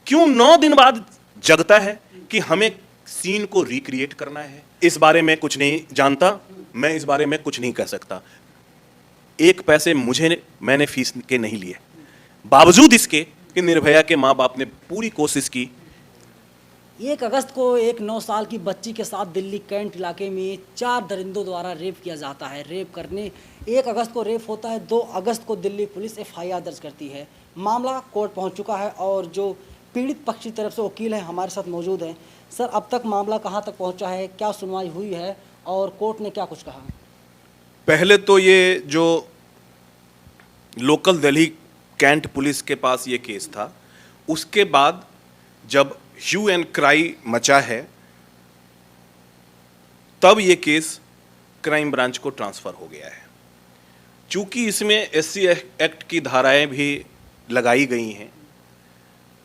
क्यों 9 दिन बाद जगता है कि हमें सीन को रिक्रिएट करना है? इस बारे में कुछ नहीं जानता, मैं इस बारे में कुछ नहीं कह सकता। एक पैसे मैंने फीस के नहीं लिए, बावजूद इसके कि निर्भया के माँ बाप ने पूरी कोशिश की। 1 अगस्त को एक 9 साल की बच्ची के साथ दिल्ली कैंट इलाके में 4 दरिंदों द्वारा रेप किया जाता है। रेप करने 1 अगस्त को रेप होता है, 2 अगस्त को दिल्ली पुलिस FIR दर्ज करती है। मामला कोर्ट पहुंच चुका है और जो पीड़ित पक्ष की तरफ से वकील हैं हमारे साथ मौजूद हैं। सर, अब तक मामला कहां तक पहुंचा है, क्या सुनवाई हुई है और कोर्ट ने क्या कुछ कहा? पहले तो ये जो लोकल दिल्ली कैंट पुलिस के पास ये केस था, उसके बाद जब ह्यू एंड क्राई मचा है, तब ये केस क्राइम ब्रांच को ट्रांसफर हो गया है। चूंकि इसमें SC एक्ट की धाराएं भी लगाई गई हैं,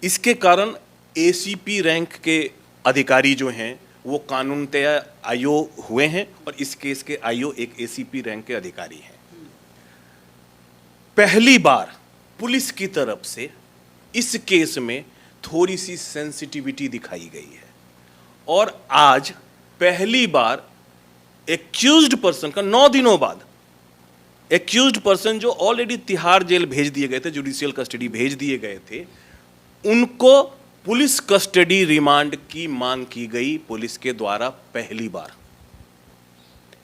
इसके कारण ACP रैंक के अधिकारी जो हैं वो कानूनतया IO हुए हैं और इस केस के IO एक ACP रैंक के अधिकारी हैं। पहली बार पुलिस की तरफ से इस केस में थोड़ी सी सेंसिटिविटी दिखाई गई है और आज पहली बार एक्यूज्ड पर्सन का 9 दिनों बाद एक्यूज्ड पर्सन जो ऑलरेडी तिहाड़ जेल भेज दिए गए थे, जुडिशियल कस्टडी भेज दिए गए थे, उनको पुलिस कस्टडी रिमांड की मांग की गई पुलिस के द्वारा पहली बार।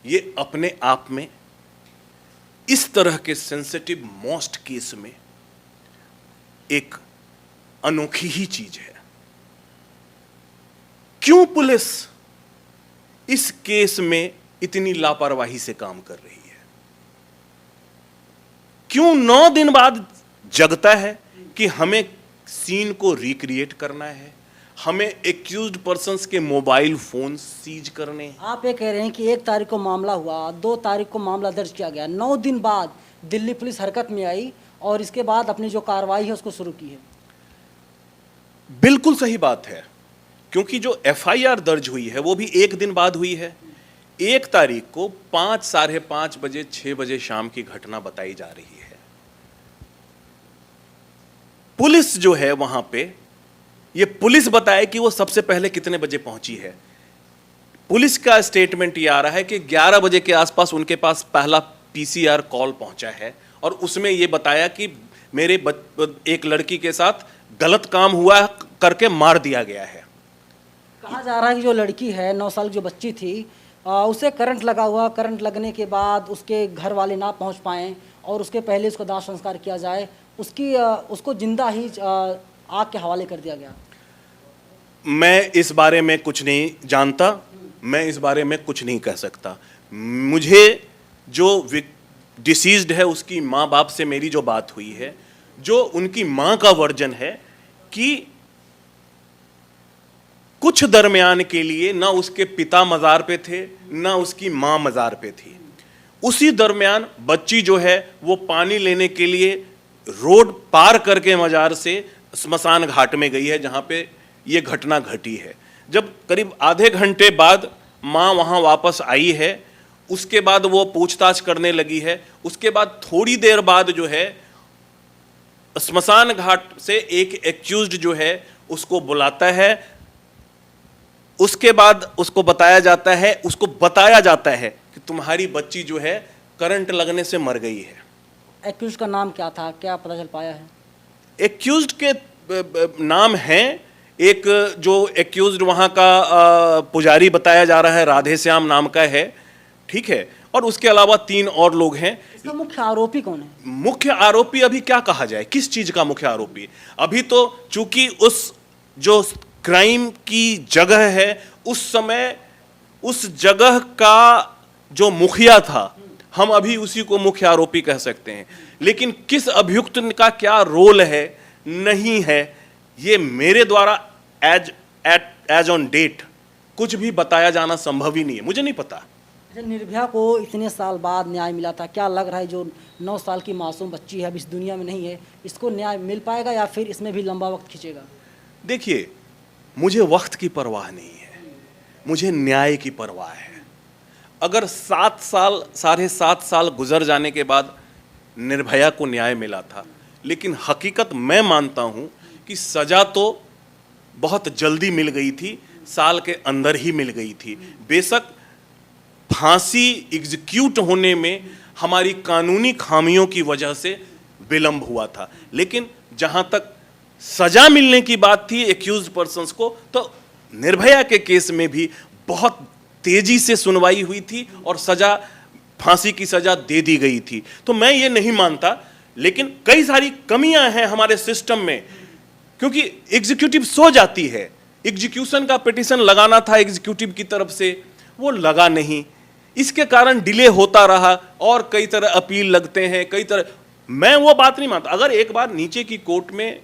ये अपने आप में इस तरह के सेंसिटिव मोस्ट केस में एक अनोखी ही चीज है। क्यों पुलिस इस केस में इतनी लापरवाही से काम कर रही है? क्यों 9 दिन बाद जगता है कि हमें सीन को रिक्रिएट करना है, हमें एक्यूज्ड पर्संस के मोबाइल फोन सीज करने हैं? आप ये कह रहे हैं कि 1 तारीख को मामला हुआ, 2 तारीख को मामला दर्ज किया गया, 9 दिन बाद दिल्ली पुलिस हरकत में आई और इसके बाद अपनी जो कार्रवाई है उसको शुरू की है। बिल्कुल सही बात है, क्योंकि जो FIR दर्ज हुई है वो भी 1 दिन बाद हुई है। 1 तारीख को 5, साढ़े 5 बजे, 6 बजे शाम की घटना बताई जा रही है। पुलिस जो है वहां पे, ये पुलिस बताए कि वो सबसे पहले कितने बजे पहुंची है। पुलिस का स्टेटमेंट ये आ रहा है कि 11 बजे के आसपास उनके पास पहला PCR कॉल पहुंचा है और उसमें ये बताया कि मेरे एक लड़की के साथ गलत काम हुआ करके मार दिया गया है। कहा जा रहा है कि जो लड़की है, 9 साल की जो बच्ची थी, उसे करंट लगा हुआ, करंट लगने के बाद उसके घर वाले ना पहुंच पाए और उसके पहले उसको दाह संस्कार किया जाए, उसको जिंदा ही आग के हवाले कर दिया गया। मैं इस बारे में कुछ नहीं जानता, मैं इस बारे में कुछ नहीं कह सकता। मुझे जो डिसीज्ड है उसकी माँ बाप से मेरी जो बात हुई है, जो उनकी माँ का वर्जन है कि कुछ दरमियान के लिए ना उसके पिता मज़ार पे थे ना उसकी माँ मज़ार पे थी। उसी दरमियान बच्ची जो है वो पानी लेने के लिए रोड पार करके मज़ार से स्मशान घाट में गई है जहाँ पे ये घटना घटी है। जब करीब आधे घंटे बाद माँ वहाँ वापस आई है, उसके बाद वो पूछताछ करने लगी है। उसके बाद थोड़ी देर बाद जो है स्मशान घाट से एक एक्यूज्ड जो है उसको बुलाता है। उसके बाद उसको बताया जाता है कि तुम्हारी बच्ची जो है करंट लगने से मर गई है। एक्यूज्ड का नाम क्या था, क्या पता चल पाया है? एक्यूज्ड के नाम हैं, एक जो एक्यूज्ड वहाँ का पुजारी बताया जा रहा है राधे श्याम नाम का है, ठीक है, और उसके अलावा 3 और लोग हैं। इसका मुख्य आरोपी कौन है? मुख्य आरोपी अभी क्या कहा जाए, किस चीज का मुख्य आरोपी? अभी तो चूंकि उस जो क्राइम की जगह है, उस समय उस जगह का जो मुखिया था, हम अभी उसी को मुख्य आरोपी कह सकते हैं। लेकिन किस अभियुक्त का क्या रोल है नहीं है, ये मेरे द्वारा एज ऑन डेट कुछ भी बताया जाना संभव ही नहीं है, मुझे नहीं पता। निर्भया को इतने साल बाद न्याय मिला था, क्या लग रहा है जो 9 साल की मासूम बच्ची है, अब इस दुनिया में नहीं है, इसको न्याय मिल पाएगा या फिर इसमें भी लंबा वक्त खींचेगा? देखिए, मुझे वक्त की परवाह नहीं है, मुझे न्याय की परवाह है। अगर 7 साल, साढ़े 7 साल गुजर जाने के बाद निर्भया को न्याय मिला था, लेकिन हकीकत मैं मानता हूं कि सजा तो बहुत जल्दी मिल गई थी, साल के अंदर ही मिल गई थी। बेशक फांसी एग्जीक्यूट होने में हमारी कानूनी खामियों की वजह से विलंब हुआ था, लेकिन जहां तक सजा मिलने की बात थी एक्यूज्ड पर्सन्स को, तो निर्भया के केस में भी बहुत तेजी से सुनवाई हुई थी और सजा, फांसी की सजा दे दी गई थी। तो मैं ये नहीं मानता, लेकिन कई सारी कमियां हैं हमारे सिस्टम में, क्योंकि एग्जीक्यूटिव सो जाती है। एग्जीक्यूशन का पिटीशन लगाना था एग्जीक्यूटिव की तरफ से, वो लगा नहीं, इसके कारण डिले होता रहा और कई तरह अपील लगते हैं, कई तरह। मैं वो बात नहीं मानता। अगर एक बार नीचे की कोर्ट में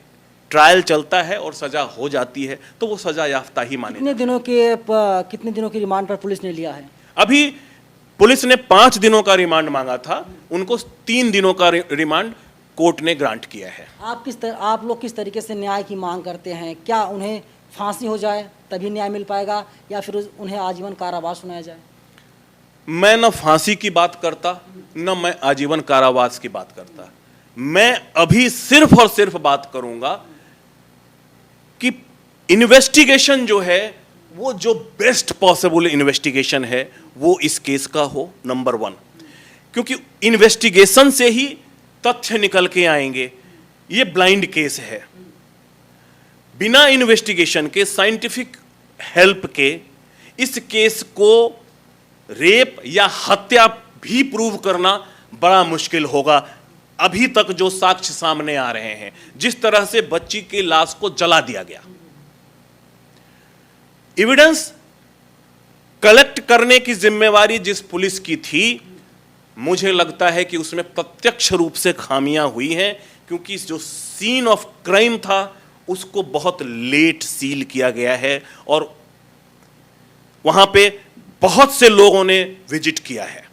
ट्रायल चलता है और सजा हो जाती है तो वो सजा याफ्ता ही माने। कितने दिनों की रिमांड पर पुलिस ने लिया है? अभी पुलिस ने 5 दिनों का रिमांड मांगा था, उनको 3 दिनों का रिमांड कोर्ट ने ग्रांट किया है। आप लोग किस तरीके से न्याय की मांग करते हैं? क्या उन्हें फांसी हो जाए तभी न्याय मिल पाएगा, या फिर उन्हें आजीवन कारावास सुनाया जाए? मैं न फांसी की बात करता, न मैं आजीवन कारावास की बात करता। मैं अभी सिर्फ और सिर्फ बात करूंगा कि इन्वेस्टिगेशन जो है, वो जो बेस्ट पॉसिबल इन्वेस्टिगेशन है वो इस केस का हो, नंबर 1। क्योंकि इन्वेस्टिगेशन से ही तथ्य निकल के आएंगे। ये ब्लाइंड केस है, बिना इन्वेस्टिगेशन के, साइंटिफिक हेल्प के इस केस को रेप या हत्या भी प्रूव करना बड़ा मुश्किल होगा। अभी तक जो साक्ष्य सामने आ रहे हैं, जिस तरह से बच्ची की लाश को जला दिया गया, एविडेंस कलेक्ट करने की जिम्मेवारी जिस पुलिस की थी, मुझे लगता है कि उसमें प्रत्यक्ष रूप से खामियां हुई हैं, क्योंकि जो सीन ऑफ क्राइम था उसको बहुत लेट सील किया गया है और वहां पे बहुत से लोगों ने विजिट किया है,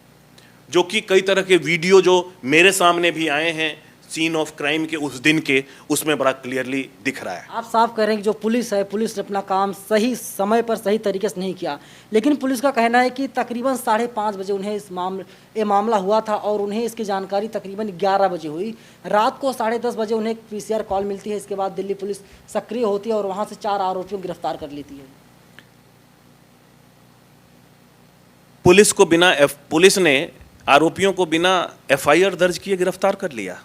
जो कि कई तरह के वीडियो जो मेरे सामने भी आए हैं सीन ऑफ क्राइम के उस दिन के, उसमें बड़ा क्लियरली दिख रहा है। आप साफ कह रहे हैं कि जो पुलिस है, पुलिस ने अपना काम सही समय पर सही तरीके से नहीं किया, लेकिन पुलिस का कहना है कि तकरीबन 5:30 बजे उन्हें ये मामला हुआ था और उन्हें इसकी जानकारी तकरीबन 11 बजे हुई। रात को 10:30 बजे उन्हें PCR कॉल मिलती है। इसके बाद दिल्ली पुलिस सक्रिय होती है और वहाँ से 4 आरोपियों को गिरफ्तार कर लेती है। पुलिस ने आरोपियों को बिना FIR दर्ज किए गिरफ्तार कर लिया,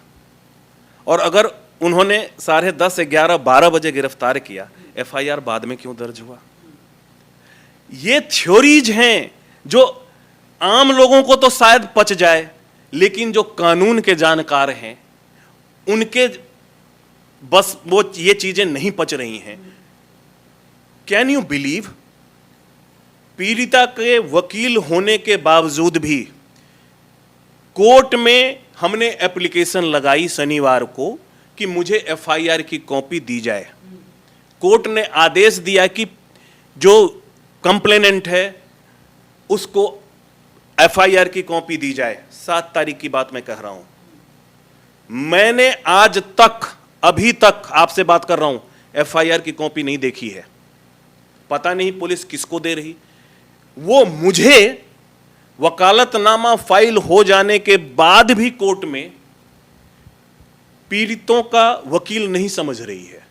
और अगर उन्होंने 10:30, 11, 12 बजे गिरफ्तार किया, FIR बाद में क्यों दर्ज हुआ? ये थ्योरीज हैं जो आम लोगों को तो शायद पच जाए, लेकिन जो कानून के जानकार हैं उनके बस वो ये चीजें नहीं पच रही हैं। कैन यू बिलीव, पीड़िता के वकील होने के बावजूद भी कोर्ट में हमने एप्लीकेशन लगाई शनिवार को कि मुझे FIR की कॉपी दी जाए। कोर्ट ने आदेश दिया कि जो कंप्लेनेंट है उसको FIR की कॉपी दी जाए। 7 तारीख की बात मैं कह रहा हूं। मैंने आज तक, अभी तक आपसे बात कर रहा हूं, FIR की कॉपी नहीं देखी है। पता नहीं पुलिस किसको दे रही। वो मुझे वकालतनामा फाइल हो जाने के बाद भी कोर्ट में पीड़ितों का वकील नहीं समझ रही है।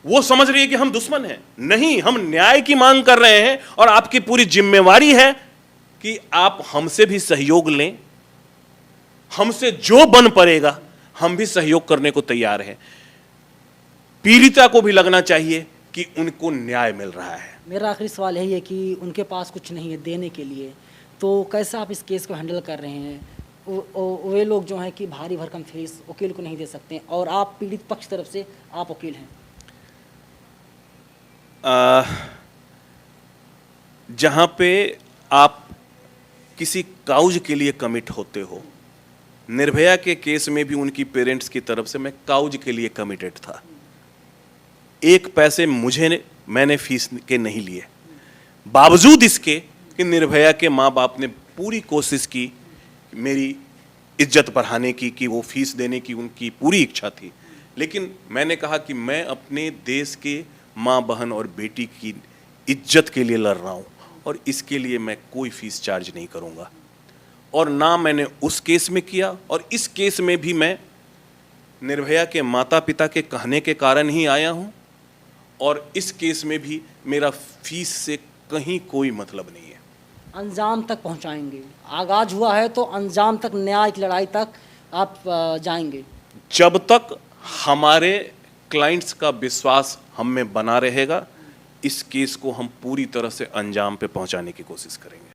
वो समझ रही है कि हम दुश्मन हैं। नहीं, हम न्याय की मांग कर रहे हैं और आपकी पूरी जिम्मेवारी है कि आप हमसे भी सहयोग लें। हमसे जो बन पड़ेगा हम भी सहयोग करने को तैयार हैं। पीड़िता को भी लगना चाहिए कि उनको न्याय मिल रहा है। मेरा आखिरी सवाल यही है कि उनके पास कुछ नहीं है देने के लिए, तो कैसे आप इस केस को हैंडल कर रहे हैं? वे लोग जो हैं कि भारी भरकम फीस वकील को नहीं दे सकते, और आप पीड़ित पक्ष तरफ से आप वकील हैं। जहाँ पे आप किसी काउज के लिए कमिट होते हो, निर्भया के केस में भी उनकी पेरेंट्स की तरफ से मैं काउज के लिए कमिटेड था। 1 पैसे मैंने फीस के नहीं लिए, बावजूद इसके कि निर्भया के माँ बाप ने पूरी कोशिश की मेरी इज्जत बढ़ाने की, कि वो फीस देने की उनकी पूरी इच्छा थी। लेकिन मैंने कहा कि मैं अपने देश के माँ, बहन और बेटी की इज्जत के लिए लड़ रहा हूँ और इसके लिए मैं कोई फीस चार्ज नहीं करूँगा। और ना मैंने उस केस में किया, और इस केस में भी मैं निर्भया के माता पिता के कहने के कारण ही आया हूँ और इस केस में भी मेरा फीस से कहीं कोई मतलब नहीं है। अंजाम तक पहुंचाएंगे। आगाज हुआ है तो अंजाम तक, न्याय की लड़ाई तक आप जाएंगे। जब तक हमारे क्लाइंट्स का विश्वास हम में बना रहेगा, इस केस को हम पूरी तरह से अंजाम पे पहुंचाने की कोशिश करेंगे।